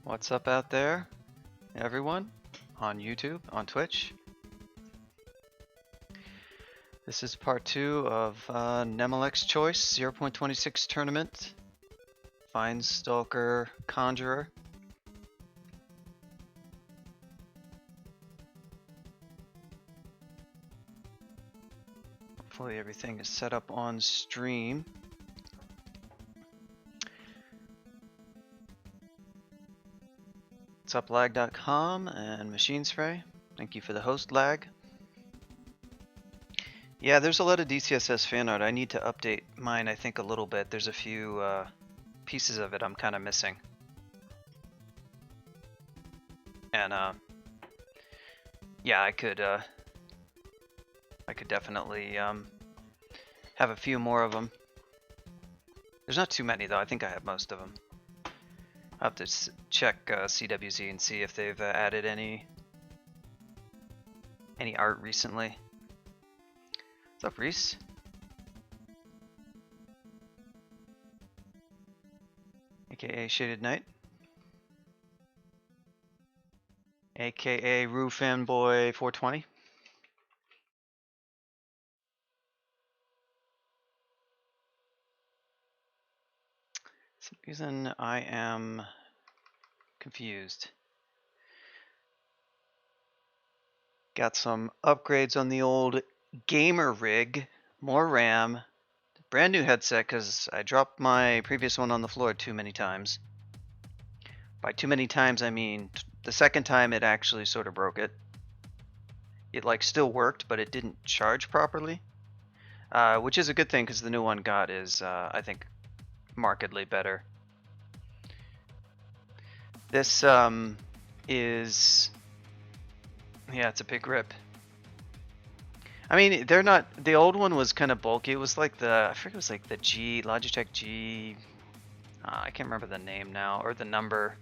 What's up out there, everyone? On YouTube, on Twitch. This is part 2 of Nemelek's Choice 0.26 tournament. Find Stalker, Conjurer. Hopefully everything is set up on stream. What's up, lag.com and Machine Spray? Thank you for the host, lag. Yeah, there's a lot of DCSS fan art. I need to update mine, I think, a little bit. There's a few pieces of it I'm kind of missing. And yeah, I could definitely have a few more of them. There's not too many though. I think I have most of them. I'll have to check CWZ and see if they've added any art recently. What's up, Reese? AKA Shaded Knight. AKA Rue Fanboy 420. For some reason I am confused. Got some upgrades on the old gamer rig, more RAM, brand new headset because I dropped my previous one on the floor too many times. By too many times I mean the second time it actually sort of broke it. It like still worked, but it didn't charge properly, which is a good thing because the new one got is I think markedly better. This is, yeah, it's a big rip. I mean, they're not, the old one was kind of bulky. It was like the, I forget, it was like the G, Logitech G, I can't remember the name now, or the number.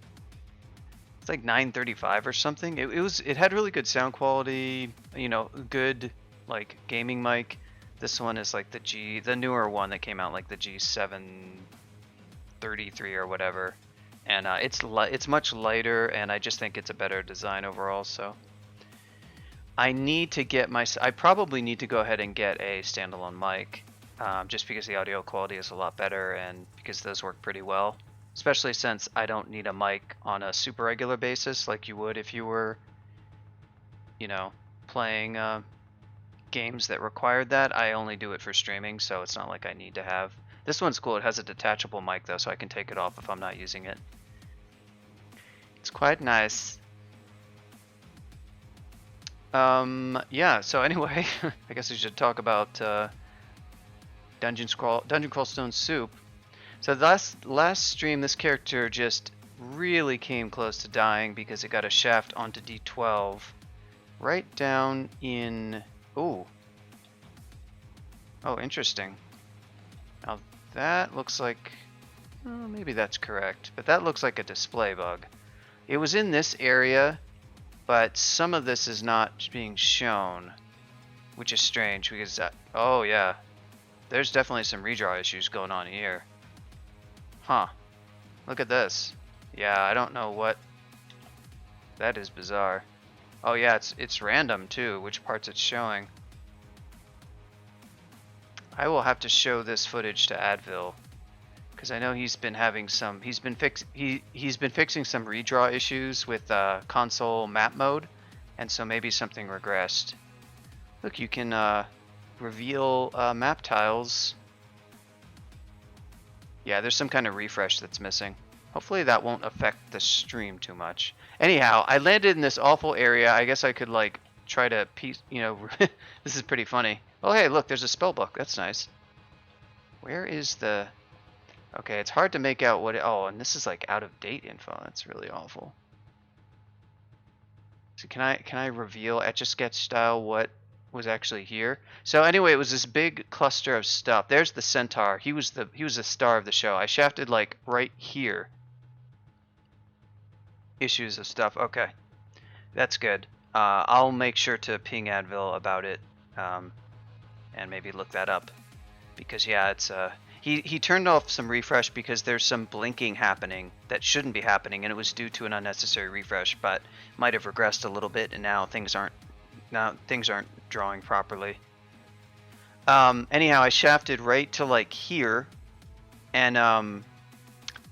It's like 935 or something. It had really good sound quality, you know, good like gaming mic. This one is like the newer one that came out, like the G733 or whatever. And it's much lighter, and I just think it's a better design overall, so. I probably need to go ahead and get a standalone mic, just because the audio quality is a lot better and because those work pretty well. Especially since I don't need a mic on a super regular basis like you would if you were, you know, playing games that required that. I only do it for streaming, so it's not like I need to have. This one's cool. It has a detachable mic though, so I can take it off if I'm not using it. It's quite nice. Yeah, so anyway, I guess we should talk about Dungeon Crawl Stone Soup. So last stream, this character just really came close to dying because it got a shaft onto D12 right down in, oh, interesting. Now that looks like, oh, maybe that's correct, but that looks like a display bug. It was in this area, but some of this is not being shown, which is strange because, oh yeah, there's definitely some redraw issues going on here. Huh, look at this. Yeah, I don't know what, that is bizarre. Oh yeah, it's random too, which parts it's showing. I will have to show this footage to Advil, because I know he's been having some, he's been fixing some redraw issues with console map mode, and so maybe something regressed. Look, you can reveal map tiles. Yeah, there's some kind of refresh that's missing. Hopefully that won't affect the stream too much. Anyhow, I landed in this awful area. I guess I could like try to piece, you know, this is pretty funny. Oh hey, look, there's a spell book. That's nice. Where is the, okay, it's hard to make out what oh, and this is like out of date info. That's really awful. So can I reveal Etch-a-Sketch style what was actually here? So anyway, it was this big cluster of stuff. There's the centaur. He was the star of the show. I shafted like right here. Issues of stuff. Okay, that's good. I'll make sure to ping Advil about it, and maybe look that up, because yeah, it's He turned off some refresh because there's some blinking happening that shouldn't be happening, and it was due to an unnecessary refresh, but might have regressed a little bit, and now things aren't drawing properly. Anyhow, I shafted right to like here, and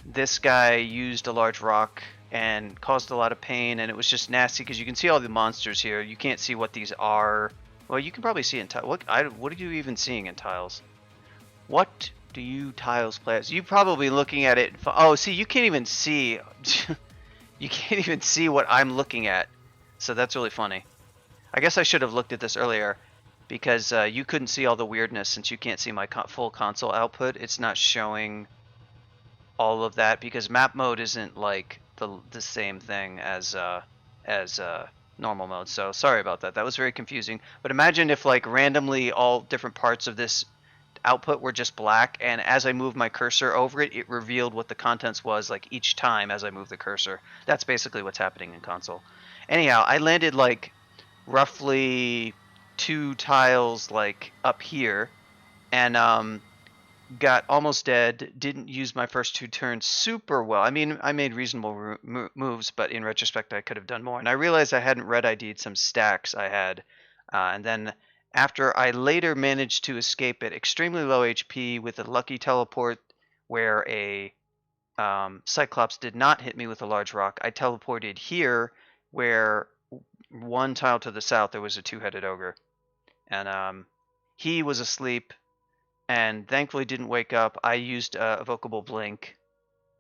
this guy used a large rock and caused a lot of pain, and it was just nasty because you can see all the monsters here. You can't see what these are. Well, you can probably see in tiles. What are you even seeing in tiles? What do you tiles play as? You probably looking at it. Oh, see, you can't even see. You can't even see what I'm looking at. So that's really funny. I guess I should have looked at this earlier, because you couldn't see all the weirdness since you can't see my full console output. It's not showing all of that because map mode isn't like the same thing as normal mode. So sorry about that. That was very confusing. But imagine if like randomly all different parts of this output were just black, and as I moved my cursor over it, it revealed what the contents was like each time as I moved the cursor. That's basically what's happening in console. Anyhow, I landed like roughly 2 tiles like up here, and got almost dead. Didn't use my first 2 turns super well. I mean, I made reasonable moves, but in retrospect, I could have done more. And I realized I hadn't red ID'd some stacks I had, and then after I later managed to escape at extremely low HP with a lucky teleport where a Cyclops did not hit me with a large rock, I teleported here where 1 tile to the south there was a 2-headed ogre, and he was asleep and thankfully didn't wake up. I used Evocable Blink.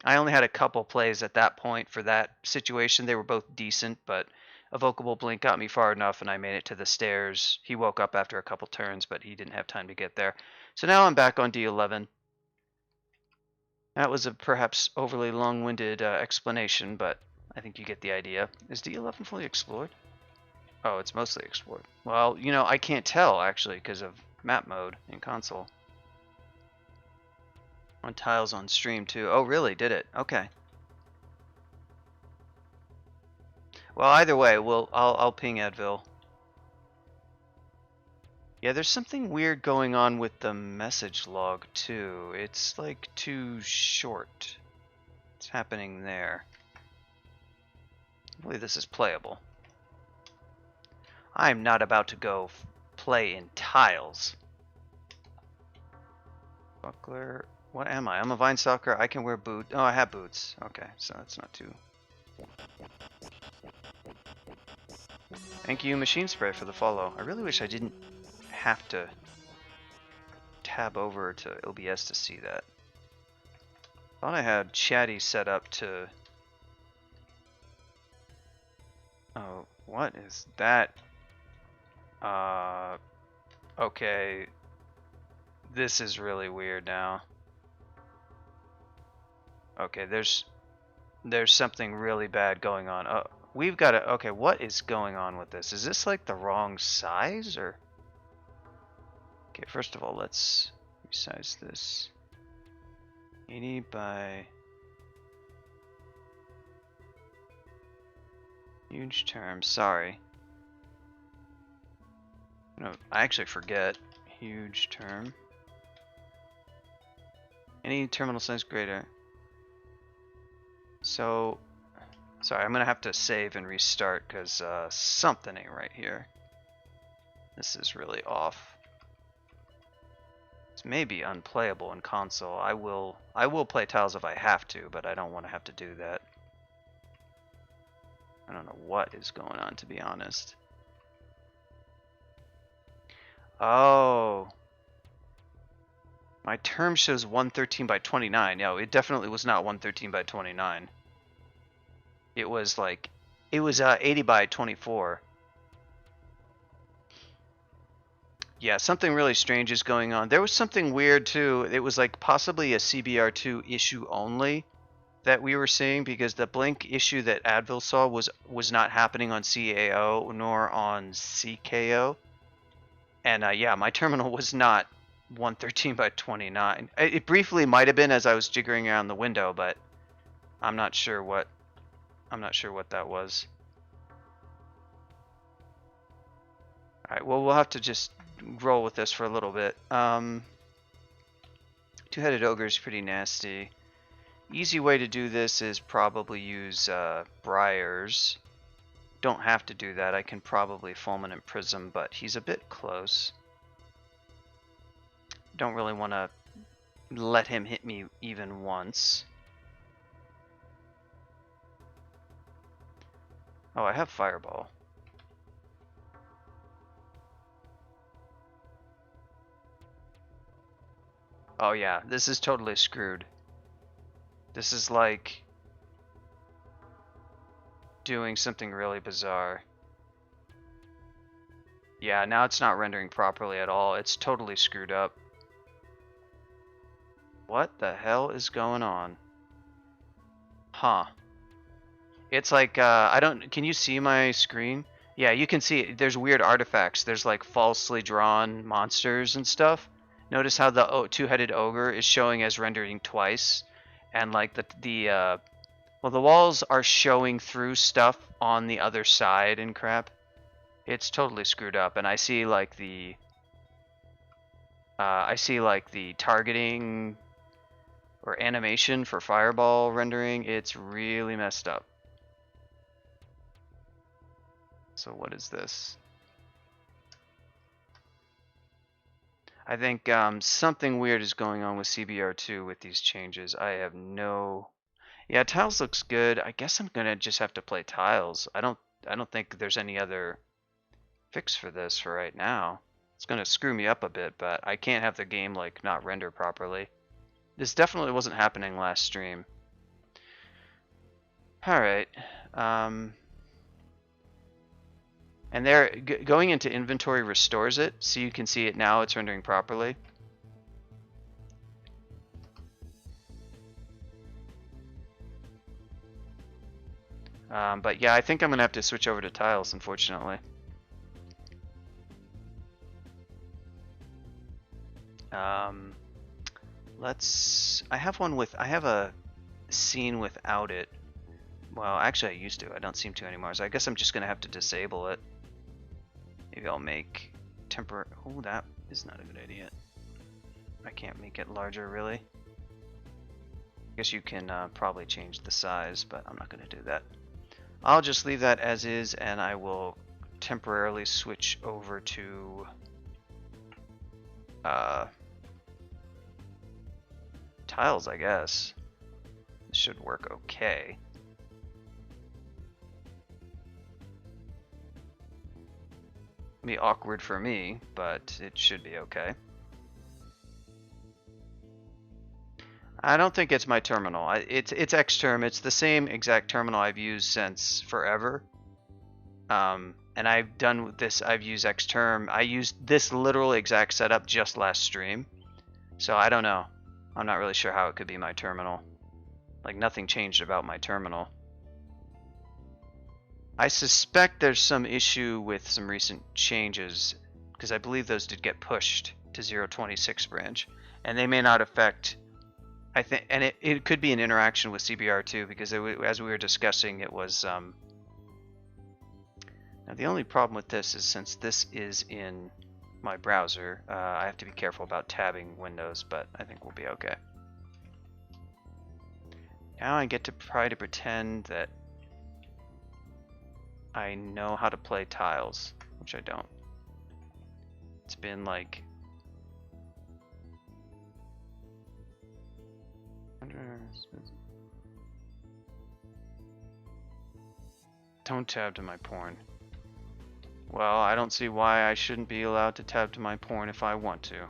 I only had a couple plays at that point for that situation. They were both decent, but Evocable Blink got me far enough and I made it to the stairs. He woke up after a couple turns, but he didn't have time to get there. So now I'm back on D11. That was a perhaps overly long-winded explanation, but I think you get the idea. Is D11 fully explored? Oh, it's mostly explored. Well, you know, I can't tell, actually, because of map mode in console. On tiles on stream, too. Oh, really? Did it? Okay. Well, either way, I'll ping Advil. Yeah, there's something weird going on with the message log, too. It's, like, too short. What's happening there? Hopefully this is playable. I'm not about to go play in tiles. Buckler. What am I? I'm a Vine Stalker. I can wear boots. Oh, I have boots. Okay, so that's not too... Thank you, Machine Spray, for the follow. I really wish I didn't have to tab over to OBS to see that. Thought I had Chatty set up to... Oh, what is that? Okay. This is really weird now. Okay, there's something really bad going on. Oh, we've got to... Okay, what is going on with this? Is this like the wrong size, or... Okay, first of all, let's resize this. 80 by... Huge term, sorry. No, I actually forget. Huge term. Any terminal size greater. So, sorry, I'm gonna have to save and restart because something ain't right here. This is really off. This may be unplayable in console. I will play tiles if I have to, but I don't want to have to do that. I don't know what is going on, to be honest. Oh. My term shows 113 by 29. No, it definitely was not 113 by 29. It was like, it was 80 by 24. Yeah, something really strange is going on. There was something weird too. It was like possibly a CBR2 issue only that we were seeing, because the blink issue that Advil saw was not happening on CAO nor on CKO. And yeah, my terminal was not 113 by 29. It briefly might have been as I was jiggering around the window, but I'm not sure what that was. All right, well, we'll have to just roll with this for a little bit. Two-headed ogre is pretty nasty. Easy way to do this is probably use Briars. Don't have to do that. I can probably Fulminant Prism, but he's a bit close. Don't really want to let him hit me even once. Oh, I have Fireball. Oh yeah, this is totally screwed. This is like doing something really bizarre. Yeah, now it's not rendering properly at all. It's totally screwed up. What the hell is going on? Huh. It's like, I don't, can you see my screen? Yeah, you can see it. There's weird artifacts. There's like falsely drawn monsters and stuff. Notice how the two-headed ogre is showing as rendering twice. And like well, the walls are showing through stuff on the other side and crap. It's totally screwed up. And I see like the targeting or animation for fireball rendering. It's really messed up. So what is this? I think something weird is going on with CBR2 with these changes. I have no... Yeah, tiles looks good. I guess I'm gonna just have to play tiles. I don't think there's any other fix for this for right now. It's gonna screw me up a bit, but I can't have the game like not render properly. This definitely wasn't happening last stream. All right. And there, going into inventory restores it, so you can see it now. It's rendering properly. But yeah, I think I'm gonna have to switch over to tiles, unfortunately. I have a scene without it. Well, actually I used to. I don't seem to anymore. So I guess I'm just gonna have to disable it. Maybe I'll make temporary. Oh, that is not a good idea. I can't make it larger, really. I guess you can probably change the size, but I'm not gonna do that. I'll just leave that as is, and I will temporarily switch over to tiles, I guess. This should work okay. Be awkward for me, but it should be okay. I don't think it's my terminal. It's Xterm. It's the same exact terminal I've used since forever. And I've done this. I've used Xterm. I used this literal exact setup just last stream. So I don't know. I'm not really sure how it could be my terminal. Like nothing changed about my terminal. I suspect there's some issue with some recent changes, because I believe those did get pushed to 0.26 branch, and they may not affect. I think, and it could be an interaction with CBR2, because as we were discussing, it was. Now the only problem with this is since this is in my browser, I have to be careful about tabbing windows, but I think we'll be okay. Now I get to try to pretend that I know how to play tiles, which I don't. It's been like... Don't tab to my porn. Well, I don't see why I shouldn't be allowed to tab to my porn if I want to.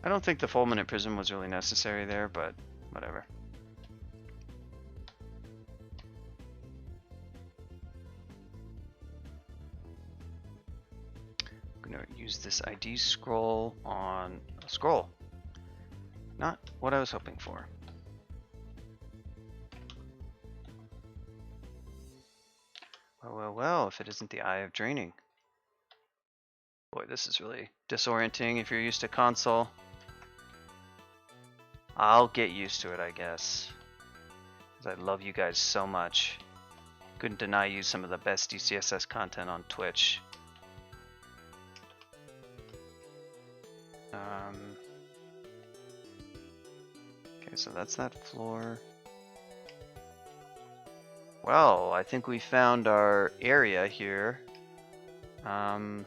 I don't think the Fulminant Prism was really necessary there, but whatever. I'm going to use this ID scroll on a scroll. Not what I was hoping for. Well, well, well, if it isn't the Eye of Draining. Boy, this is really disorienting if you're used to console. I'll get used to it, I guess. Because I love you guys so much. Couldn't deny you some of the best DCSS content on Twitch. Okay, so that's that floor. Well, I think we found our area here. Don't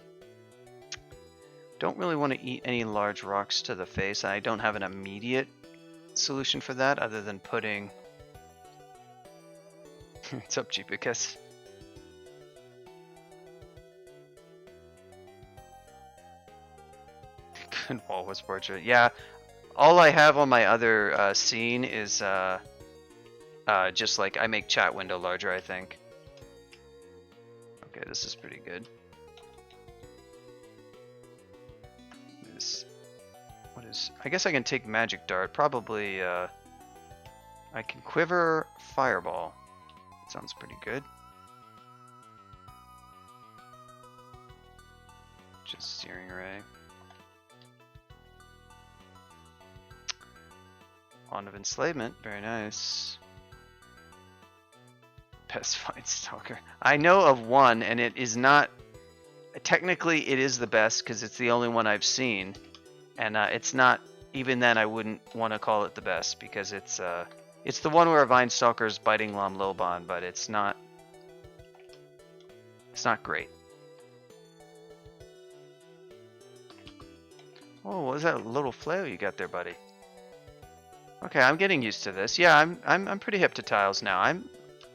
really want to eat any large rocks to the face. I don't have an immediate solution for that other than putting... What's up, Jeepicus? Good walrus portrait. Yeah, all I have on my other scene is just like I make chat window larger, I think. Okay, this is pretty good. What is... I guess I can take magic dart. Probably I can quiver fireball. That sounds pretty good. Just searing ray. Wand of enslavement, very nice. Best fight Stalker. I know of one, and it is not... Technically, it is the best because it's the only one I've seen, and it's not. Even then, I wouldn't want to call it the best because it's the one where a Vine Stalker's biting Lam Loban, but it's not. It's not great. Oh, what was that little flail you got there, buddy? Okay, I'm getting used to this. Yeah, I'm pretty hip to tiles now.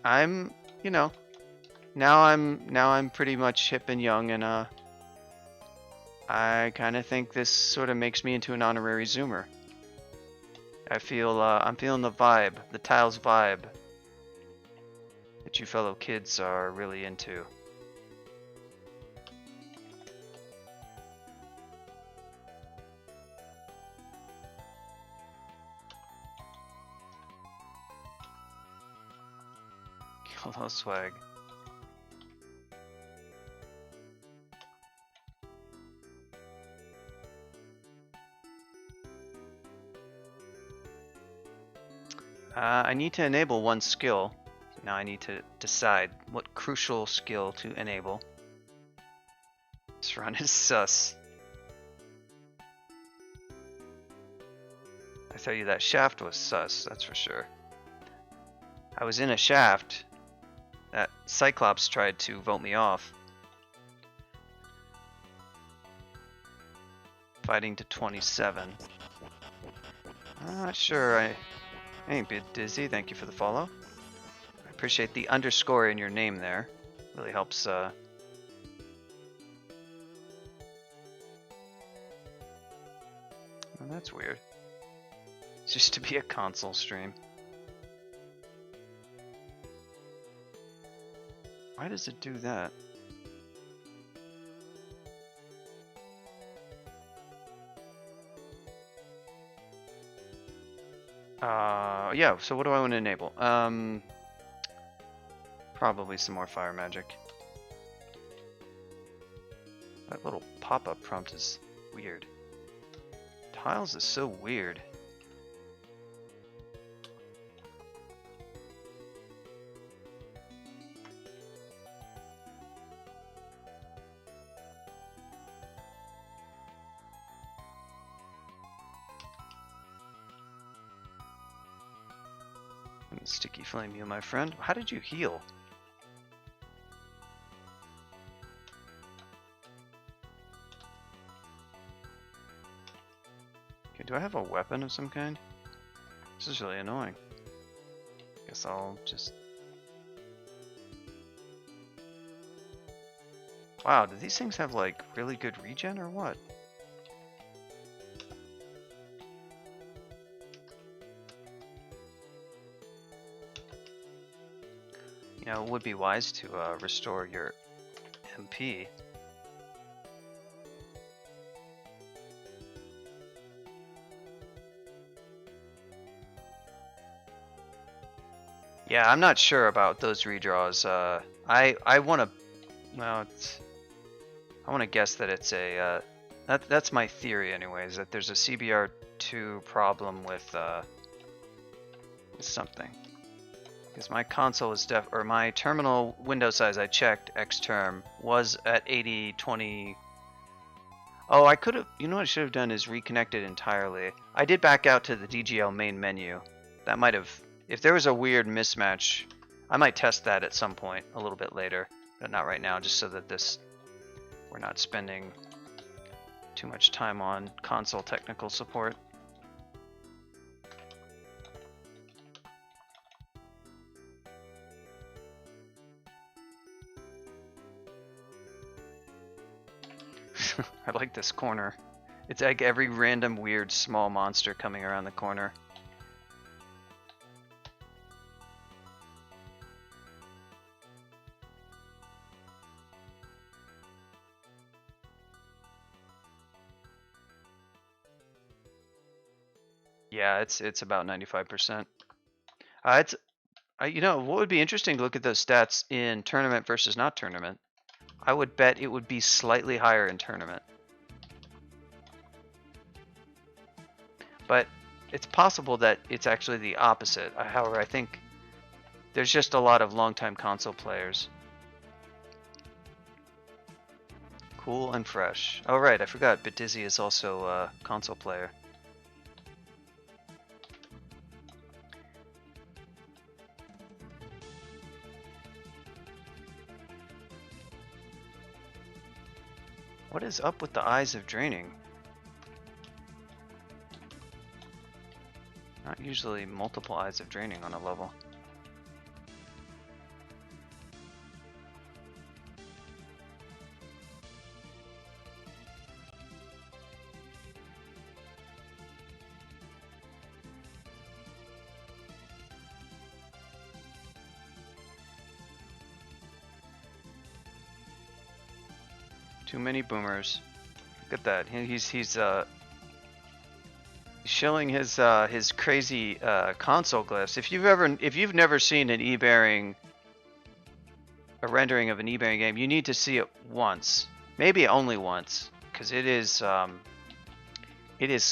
I'm you know. Now I'm pretty much hip and young, and I kind of think this sort of makes me into an honorary Zoomer. I feel I'm feeling the vibe, the tiles vibe that you fellow kids are really into. Hello, swag. I need to enable one skill. So now I need to decide what crucial skill to enable. This run is sus. I tell you, that shaft was sus, that's for sure. I was in a shaft. That Cyclops tried to vote me off. Fighting to 27. I'm not sure. I ain't bit dizzy. Thank you for the follow. I appreciate the underscore in your name there. Really helps. Oh, that's weird. It's just to be a console stream. Why does it do that? Yeah, so what do I want to enable? Probably some more fire magic. That little pop-up prompt is weird. Tiles is so weird. Sticky flame you, my friend. How did you heal? Okay, do I have a weapon of some kind? This is really annoying. Guess I'll just... Wow, do these things have like really good regen or what? You know, it would be wise to restore your MP. Yeah, I'm not sure about those redraws. I want to, well, I want to guess that it's a, that's my theory anyways, that there's a CBR2 problem with something. Because my console is or my terminal window size I checked Xterm was at 80/20. Oh, I could have. You know what I should have done is reconnect it entirely. I did back out to the DGL main menu. That might have. If there was a weird mismatch, I might test that at some point a little bit later, but not right now, just so that we're not spending too much time on console technical support. I like this corner. It's like every random weird small monster coming around the corner. Yeah, it's about 95%. You know, what would be interesting to look at those stats in tournament versus not tournament. I would bet it would be slightly higher in tournament. But it's possible that it's actually the opposite. However, I think there's just a lot of longtime console players. Cool and fresh. Oh right, I forgot. BitDizzy is also a console player. What is up with the Eyes of Draining? Not usually multiple Eyes of Draining on a level. Too many boomers. Look at that. He's showing his crazy console glyphs. If you've never seen an E-bearing, a rendering of an E-bearing game, you need to see it once, maybe only once, because it is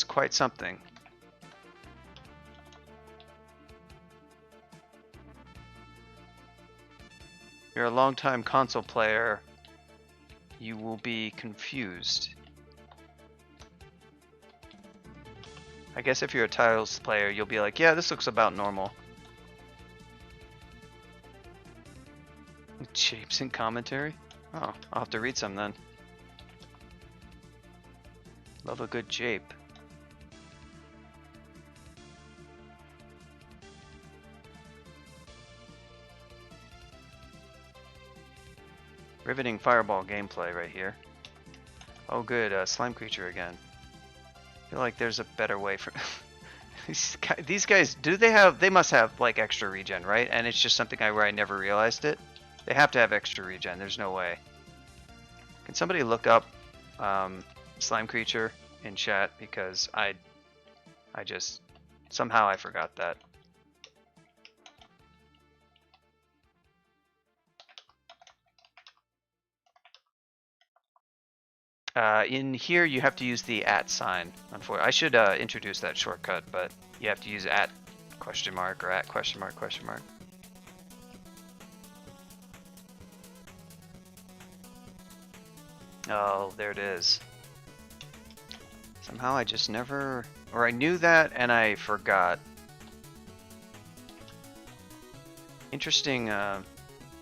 quite something. If you're a longtime console player, you will be confused. I guess if you're a Tiles player, you'll be like, yeah, this looks about normal. Japes in commentary? Oh, I'll have to read some then. Love a good jape. Riveting fireball gameplay right here. Oh good, slime creature again. I feel like there's a better way for these guys. They must have like extra regen, right? And it's just something where I never realized it. They have to have extra regen. There's no way. Can somebody look up slime creature in chat, because I just somehow I forgot that. In here, you have to use the @ sign. Unfortunately, I should introduce that shortcut, but you have to use @ question mark or @ question mark question mark. Oh, there it is. Somehow I just never, or I knew that and I forgot. Interesting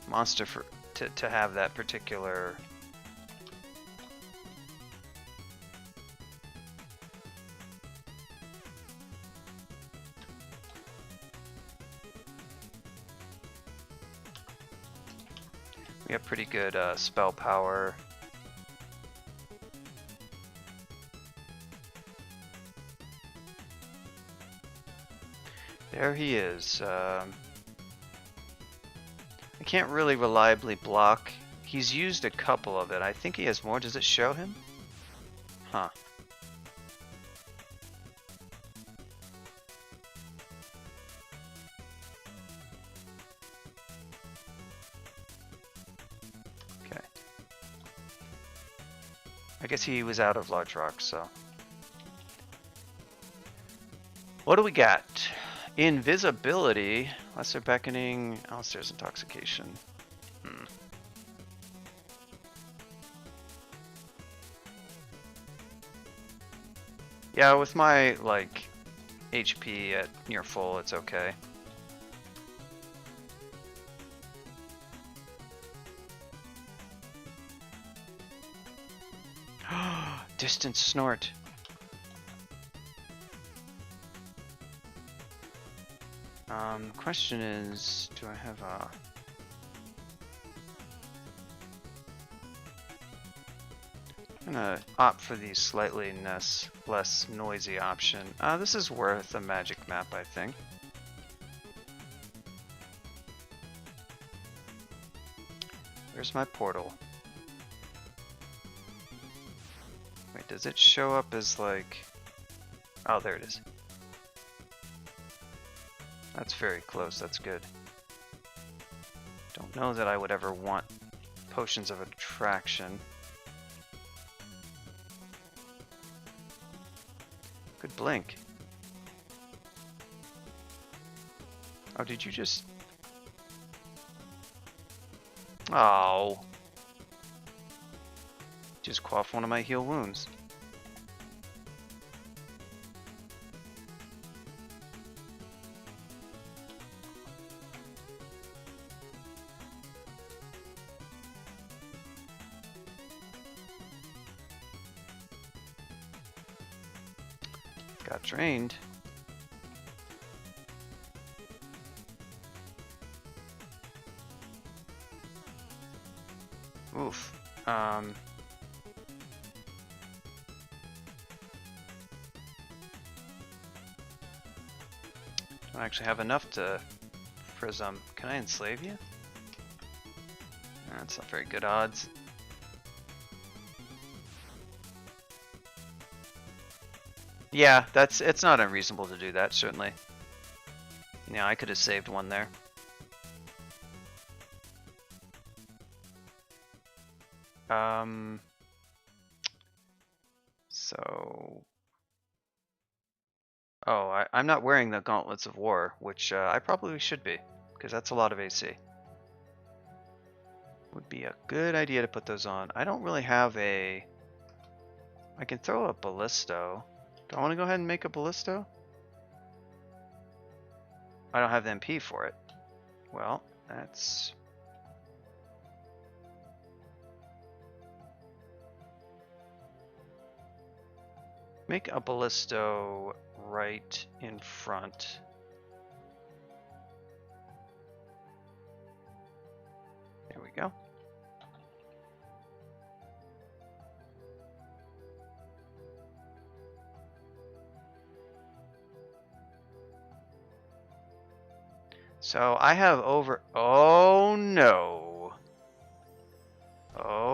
monster to have that particular. We have pretty good spell power. There he is. I can't really reliably block. He's used a couple of it. I think he has more. Does it show him? Huh. Okay. I guess he was out of large rocks, so. What do we got? Invisibility, Lesser Beckoning, Alistair's Intoxication. Yeah, with my, like, HP at near full, it's okay. Distant snort. Question is, do I have a... I'm gonna opt for the slightly less noisy option. This is worth a magic map, I think. Where's my portal? Wait, does it show up as like... Oh, there it is. That's very close, that's good. Don't know that I would ever want potions of attraction. Good blink. Oh, did you just... Oh. Just quaff one of my heal wounds. Got drained. Oof. Don't actually have enough to prism. Can I enslave you? That's not very good odds. Yeah, it's not unreasonable to do that, certainly. Yeah, I could have saved one there. So... Oh, I'm not wearing the Gauntlets of War, which I probably should be, because that's a lot of AC. Would be a good idea to put those on. I don't really have a... I can throw a Ballisto. Do I want to go ahead and make a Ballisto? I don't have the MP for it. Well, that's... Make a Ballisto right in front. There we go. So I have over... Oh no. Oh